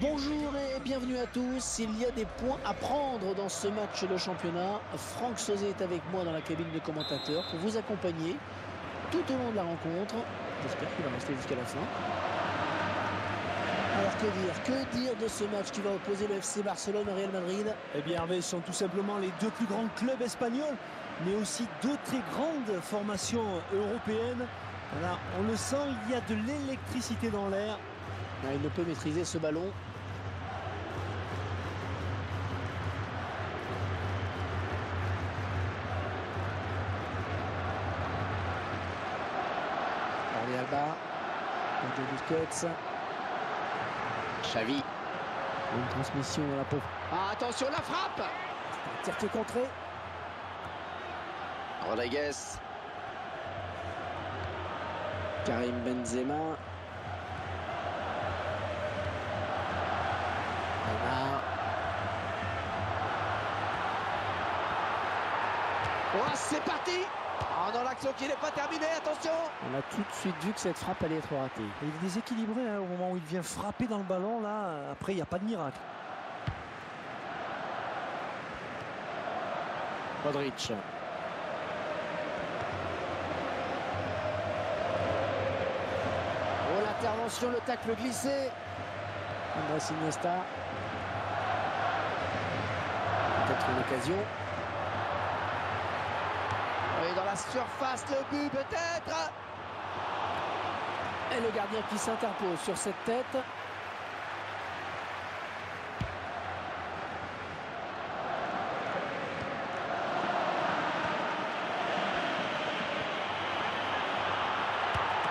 Bonjour et bienvenue à tous. Il y a des points à prendre dans ce match de championnat. Franck Sauzet est avec moi dans la cabine de commentateurs pour vous accompagner tout au long de la rencontre. J'espère qu'il va rester jusqu'à la fin. Alors que dire de ce match qui va opposer le FC Barcelone au Real Madrid? Eh bien Hervé, ce sont tout simplement les deux plus grands clubs espagnols, mais aussi deux très grandes formations européennes. Voilà, on le sent, il y a de l'électricité dans l'air. Il ne peut maîtriser ce ballon. Jordi Alba, Sergio Busquets, Xavi. Une transmission à la pauvre. Ah, attention, la frappe! Un tir qui est contré. Rodriguez. Karim Benzema. Neymar. Oh, c'est parti! Oh non, l'action qui n'est pas terminée, attention! On a tout de suite vu que cette frappe allait être ratée. Il est déséquilibré au moment où il vient frapper dans le ballon. Là, après, il n'y a pas de miracle. Modric. Oh, l'intervention, le tacle glissé. Andrés Iniesta. Peut-être une occasion. Oui, dans la surface, le but peut-être! Et le gardien qui s'interpose sur cette tête.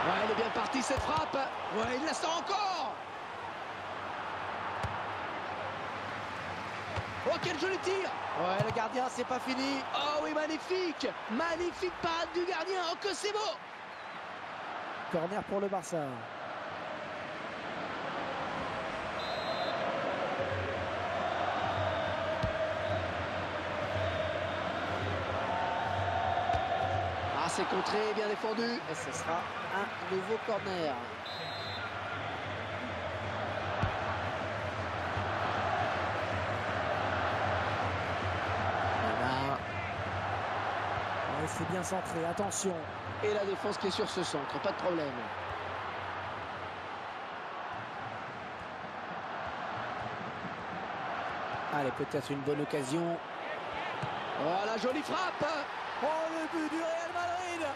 Ouais, elle est bien partie cette frappe! Ouais, il la sort encore! Oh, quel joli tir! Ouais, le gardien, c'est pas fini! Oh oui, magnifique! Magnifique parade du gardien! Oh, que c'est beau! Corner pour le Barça. Ah, c'est contré, bien défendu! Et ce sera un nouveau corner. Neymar. Ouais, c'est bien centré, attention. Et la défense qui est sur ce centre, pas de problème. Allez, peut-être une bonne occasion. Oh, la jolie frappe! Oh, le but du Real Madrid!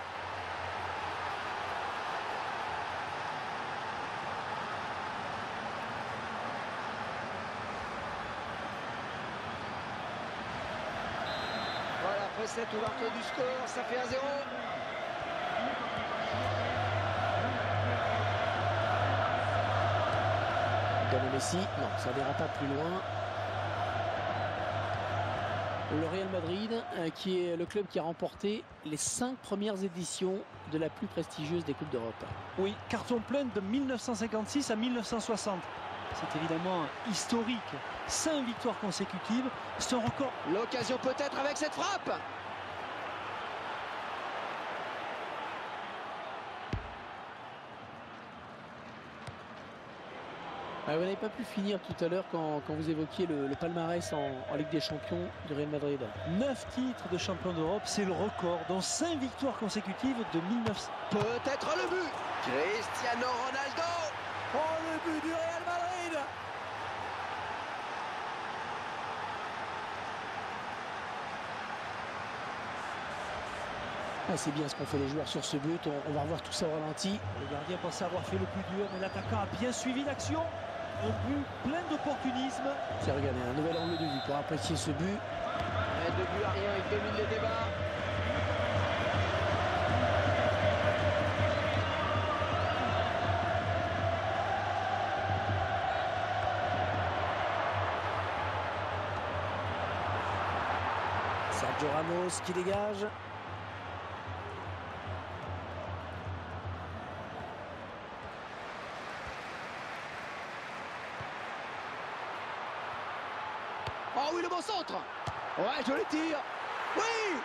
Voilà, après cette ouverture du score, ça fait 1-0. Lionel Messi, non, ça n'ira pas plus loin. Le Real Madrid, qui est le club qui a remporté les 5 premières éditions de la plus prestigieuse des Coupes d'Europe. Oui, carton plein de 1956 à 1960. C'est évidemment historique. 5 victoires consécutives, c'est un record. L'occasion peut-être avec cette frappe. Vous n'avez pas pu finir tout à l'heure quand vous évoquiez le palmarès en Ligue des Champions du Real Madrid. 9 titres de champion d'Europe, c'est le record, dont 5 victoires consécutives de 1900. Peut-être le but. Cristiano Ronaldo. Oh, le but du Real Madrid! C'est bien ce qu'ont fait les joueurs sur ce but. On va revoir tout ça au ralenti. Le gardien pensait avoir fait le plus dur, mais l'attaquant a bien suivi l'action. Un but plein d'opportunisme. Tiens, regardez, un nouvel angle de vue pour apprécier ce but. Et 2 buts à rien, il domine les débats. Sergio Ramos qui dégage. Oh oui, le bon centre. Ouais, joli tir. Oui.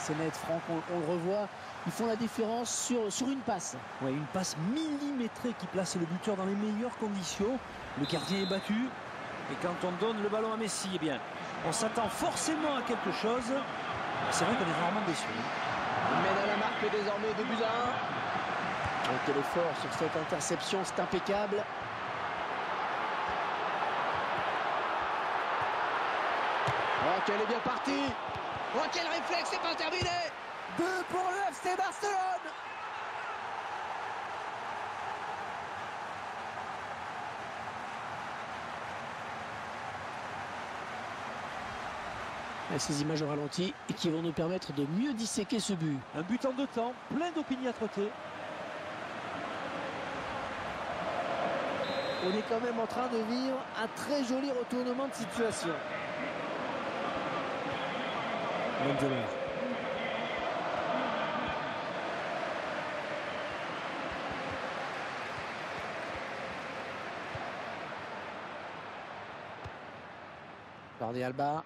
c'est net, Franck, on le revoit. Ils font la différence sur une passe. Ouais, une passe millimétrée qui place le buteur dans les meilleures conditions. Le gardien est battu. Et quand on donne le ballon à Messi, eh bien, on s'attend forcément à quelque chose. C'est vrai qu'on est rarement déçu. Il mène à la marque désormais 2-1. Quel effort sur cette interception, c'est impeccable. Oh, qu'elle est bien partie. Oh, quel réflexe, c'est pas terminé. 2 pour le FC Barcelone. Ces images au ralenti et qui vont nous permettre de mieux disséquer ce but. Un but en 2 temps, plein d'opiniâtreté. On est quand même en train de vivre un très joli retournement de situation. Mandela. Jordi Alba.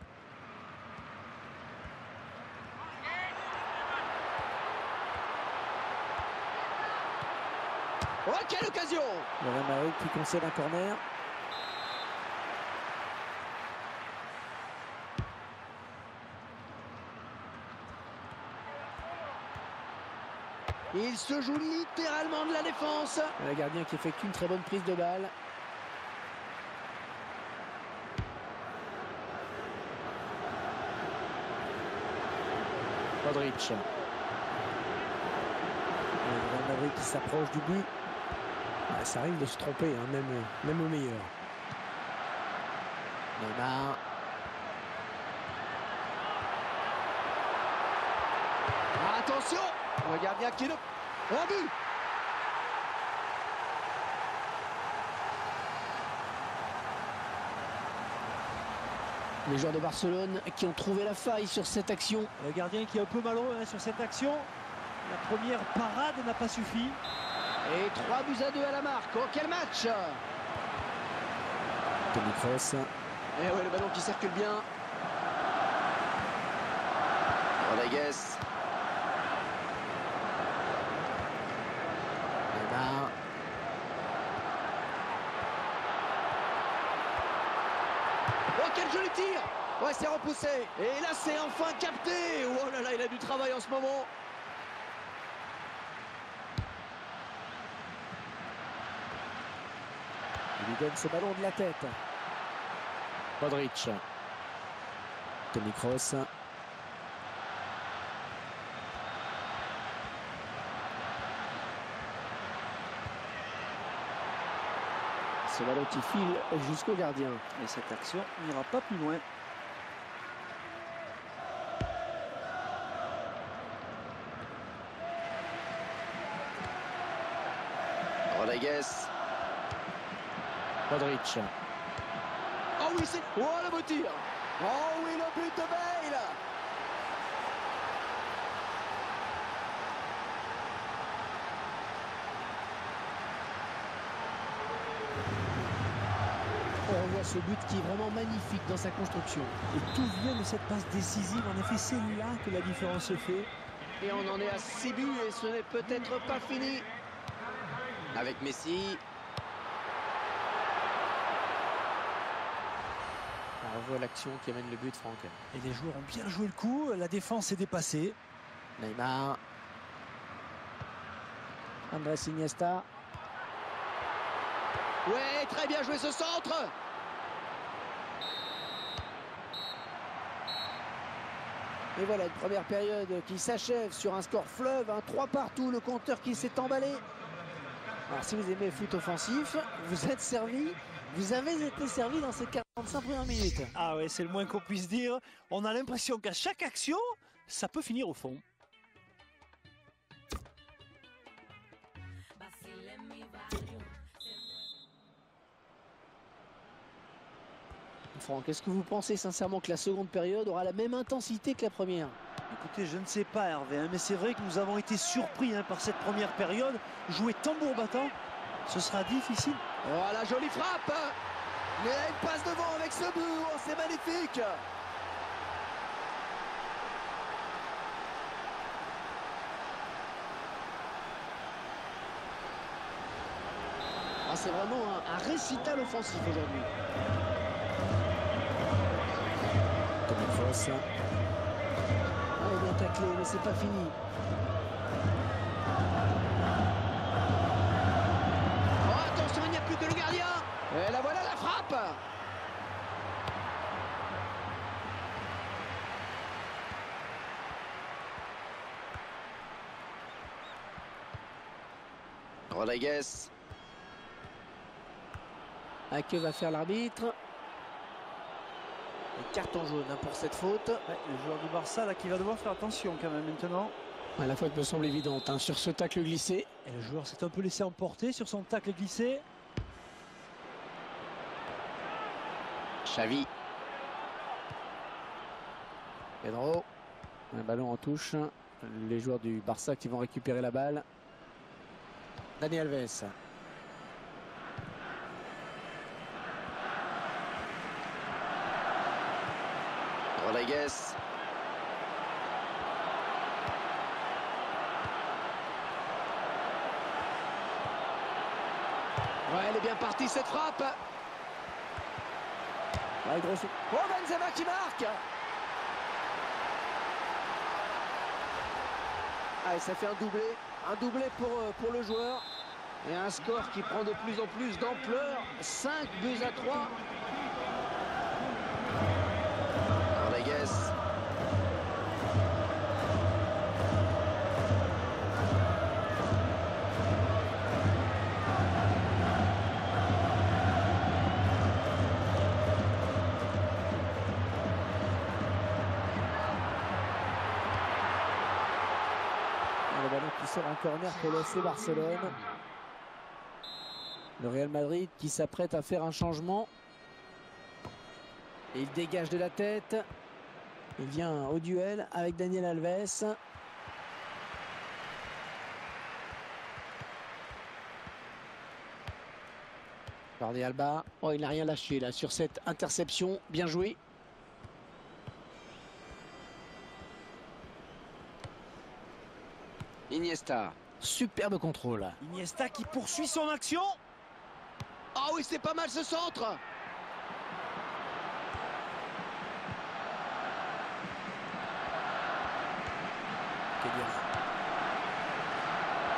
Oh, quelle occasion! Le Real Madrid qui concède un corner. Il se joue littéralement de la défense. Le gardien qui effectue une très bonne prise de balle. Modric. Le Real Madrid qui s'approche du but. Ça arrive de se tromper, hein, même au meilleur. Neymar. Attention! Le gardien qui le... Un but! Les joueurs de Barcelone qui ont trouvé la faille sur cette action. Le gardien qui est un peu malheureux sur cette action. La première parade n'a pas suffi. Et 3-2 à la marque. Oh, quel match! Toni Kroos. Et ouais, le ballon qui circule bien. Rodriguez. Neymar. Oh, quel joli tir! Ouais, c'est repoussé. Et là, c'est enfin capté. Oh là là, il a du travail en ce moment. Il lui donne ce ballon de la tête. Modric. Toni Kroos. Ce ballon qui file jusqu'au gardien. Et cette action n'ira pas plus loin. Rodriguez. Modric. Oh oui, c'est... Oh, le beau tir! Oh oui, le but de Bale! On revoit ce but qui est vraiment magnifique dans sa construction. Et tout vient de cette passe décisive. En effet, c'est là que la différence se fait. Et on en est à 6 buts et ce n'est peut-être pas fini. Avec Messi. On revoit l'action qui amène le but, Franck. Et les joueurs ont bien joué le coup. La défense est dépassée. Neymar. Andrés Iniesta. Ouais, très bien joué ce centre. Et voilà une première période qui s'achève sur un score fleuve, un 3 partout, le compteur qui s'est emballé. Alors si vous aimez le foot offensif, vous êtes servi, vous avez été servi dans ces 45 premières minutes. Ah ouais, c'est le moins qu'on puisse dire. On a l'impression qu'à chaque action, ça peut finir au fond. Franck, est-ce que vous pensez sincèrement que la seconde période aura la même intensité que la première? Écoutez, je ne sais pas Hervé, mais c'est vrai que nous avons été surpris par cette première période. Jouer tambour battant, ce sera difficile. Voilà, jolie frappe. Mais il passe devant avec ce but, oh, c'est magnifique. Ah, c'est vraiment un récital offensif aujourd'hui. Comme une fausse. Ah, il est bien taclé, mais c'est pas fini. Oh, attention, il n'y a plus que le gardien. Et la voilà, la frappe. Rodriguez. Que va faire l'arbitre? Carton jaune pour cette faute. Ouais, le joueur du Barça là qui va devoir faire attention quand même maintenant. La faute me semble évidente hein, sur ce tacle glissé. Et le joueur s'est un peu laissé emporter sur son tacle glissé. Xavi. Pedro. Un ballon en touche. Les joueurs du Barça qui vont récupérer la balle. Dani Alves. Rodriguez. Ouais, elle est bien partie cette frappe. Ouais, grosse... Oh, Benzema qui marque. Ah, et ça fait un doublé pour le joueur. Et un score qui prend de plus en plus d'ampleur. 5-3. Rodriguez. Le ballon qui sort en corner pour l'FC Barcelone. Le Real Madrid qui s'apprête à faire un changement. Et il dégage de la tête. Il vient au duel avec Daniel Alves. Jordi Alba. Oh, il n'a rien lâché là sur cette interception. Bien joué. Iniesta. Superbe contrôle. Iniesta qui poursuit son action. Ah oui, c'est pas mal ce centre.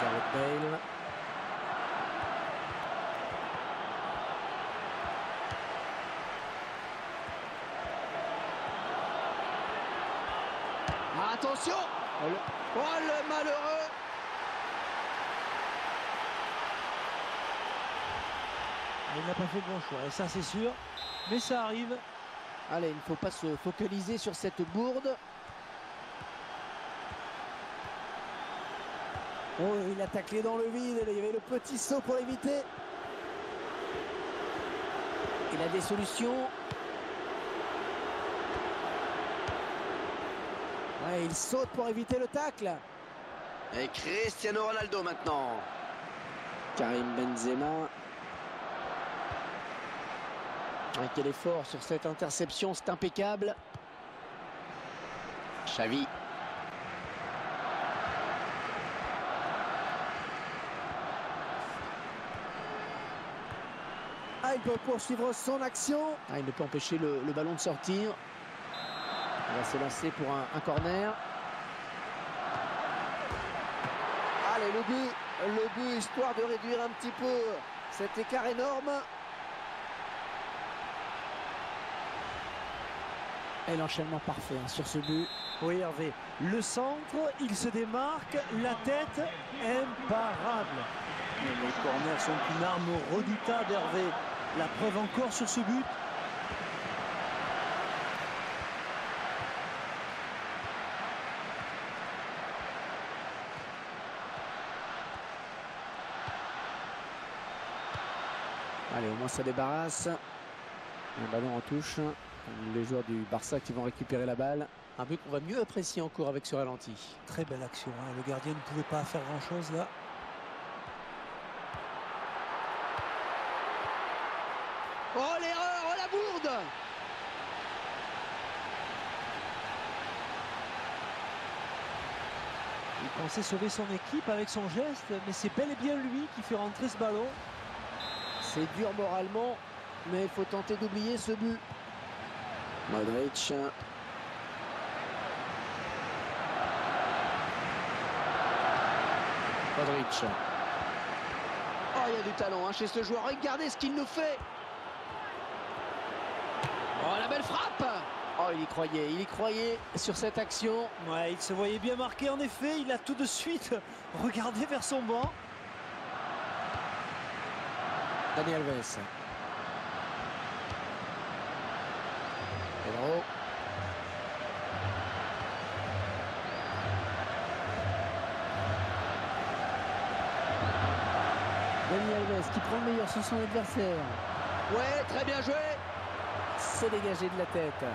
Gareth Bale. Attention. Oh, le malheureux. Il n'a pas fait le bon choix, et ça c'est sûr. Mais ça arrive. Allez, il ne faut pas se focaliser sur cette bourde. Oh, il a taclé dans le vide. Il y avait le petit saut pour éviter. Il a des solutions. Ouais, il saute pour éviter le tacle. Et Cristiano Ronaldo maintenant. Karim Benzema. Quel effort sur cette interception, c'est impeccable. Xavi. Il peut poursuivre son action. Il ne peut empêcher le ballon de sortir. Il va se lancer pour un corner. Allez, le but, histoire de réduire un petit peu cet écart énorme. Et l'enchaînement parfait sur ce but. Oui, Hervé. Le centre, il se démarque. La tête, imparable. Les corners sont une arme redoutable, Hervé. La preuve encore sur ce but. Allez, au moins ça débarrasse. Un ballon en touche. Les joueurs du Barça qui vont récupérer la balle. Un but qu'on va mieux apprécier encore avec ce ralenti. Très belle action. Hein. Le gardien ne pouvait pas faire grand-chose là. Oh, l'erreur, oh, la bourde. Il pensait sauver son équipe avec son geste, mais c'est bel et bien lui qui fait rentrer ce ballon. C'est dur moralement, mais il faut tenter d'oublier ce but. Modric. Modric. Oh, il y a du talent chez ce joueur. Regardez ce qu'il nous fait. Oh, la belle frappe. Oh, il y croyait sur cette action. Ouais, il se voyait bien marqué en effet. Il a tout de suite regardé vers son banc. Dani Alves. Pedro. Dani Alves qui prend le meilleur sur son adversaire. Ouais, très bien joué. C'est dégagé de la tête.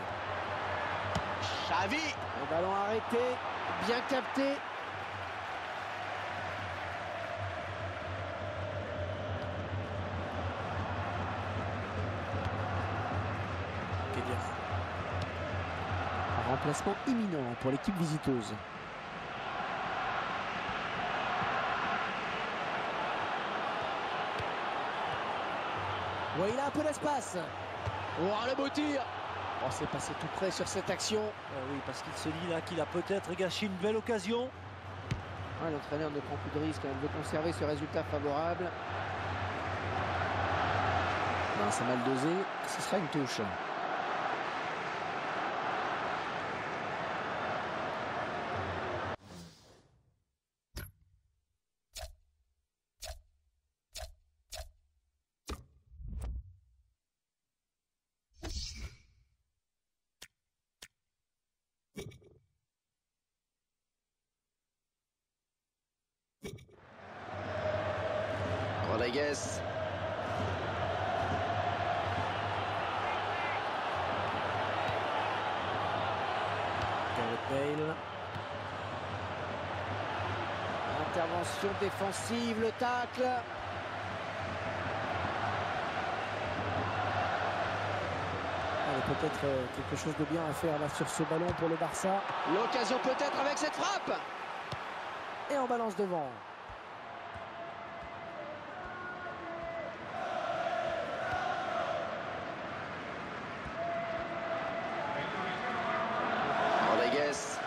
Xavi. Le ballon arrêté, bien capté. Un remplacement imminent pour l'équipe visiteuse. Ouais, il a un peu d'espace. Oh, le beau tir. Oh, c'est passé tout près sur cette action. Oui, parce qu'il se dit là qu'il a peut-être gâché une belle occasion. Ouais, l'entraîneur ne prend plus de risques. Il veut conserver ce résultat favorable. Non, c'est mal dosé. Ce sera une touche. Rodriguez. Gareth Bale. Intervention défensive, le tacle. Peut-être quelque chose de bien à faire là sur ce ballon pour le Barça. L'occasion peut-être avec cette frappe. Et on balance devant. Rodriguez.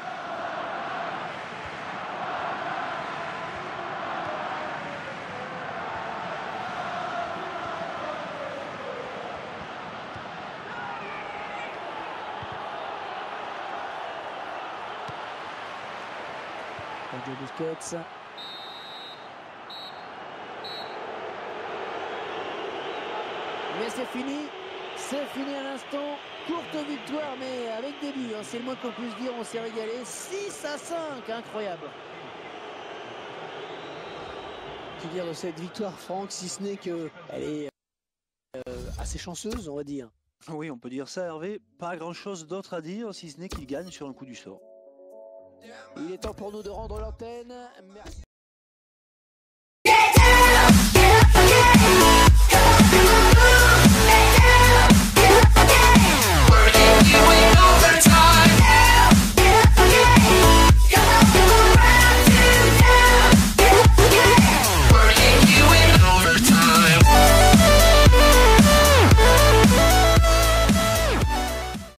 Sergio Busquets. Mais c'est fini à l'instant. Courte victoire, mais avec des buts, c'est le moins qu'on puisse dire. On s'est régalé. 6-5, incroyable. Que dire de cette victoire, Franck, si ce n'est qu'elle est assez chanceuse, on va dire. Oui, on peut dire ça, Hervé. Pas grand-chose d'autre à dire, si ce n'est qu'il gagne sur un coup du sort. Il est temps pour nous de rendre l'antenne. Merci.